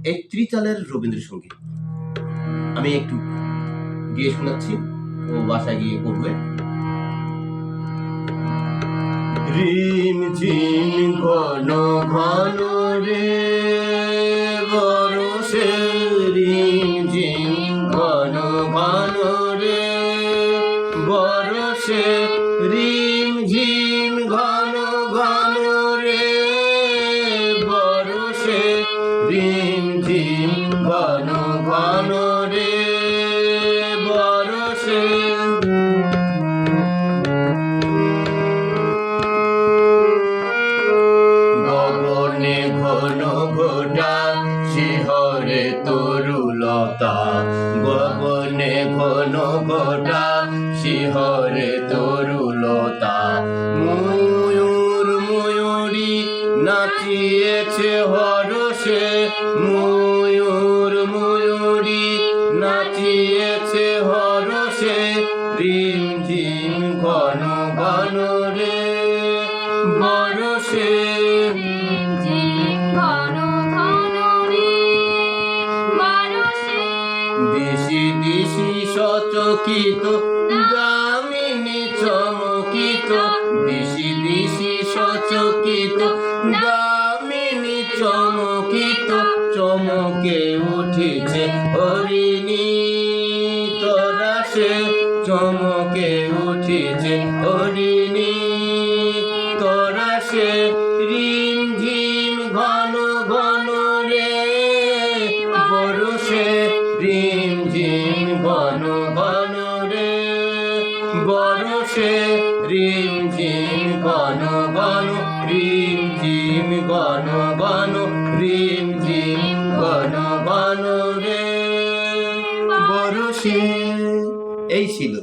এই ত্রিতালের রবীন্দ্রসঙ্গীত আমি একটু গিয়ে শোনাচ্ছি, ও বাসায় গিয়ে করবে। রিম ঝিম ঘন ঘন রে বরষে, রিম ঝিম ঘন ঘন রে বরষে, রিম ঝিম ঘন ঘন রে বরষে, রিম ঝিম ঘন ঘন রে বরষে। গগনে ঘন ঘটা শিহরে তরুলতা, গগনে ঘন ঘটা শিহরে তরুলতা, ময়ূর ময়ূরী নাচিয়েছে হরষে, ময়ূর ময়ূরী নাচিয়েছে হরষে, রিম ঝিম ঘন ঘন রে বরষে। দিশি দিশি সচকিত দামিনী চমকিত, দিশি দিশি সচকিত দামিনী চমকিত, চমকে উঠেছে হরিণী তরাসে, চমকে উঠেছে হরিণী তরাসে, রিম ঝিম ঘন ঘন রে বরষে, রিম ঝিম ঘন ঘন রে বরষে, রিম ঝিম ঘন ঘন, রিম ঝিম ঘন ঘন, রিম ঝিম ঘন ঘন রে বরষে। এই ছিল।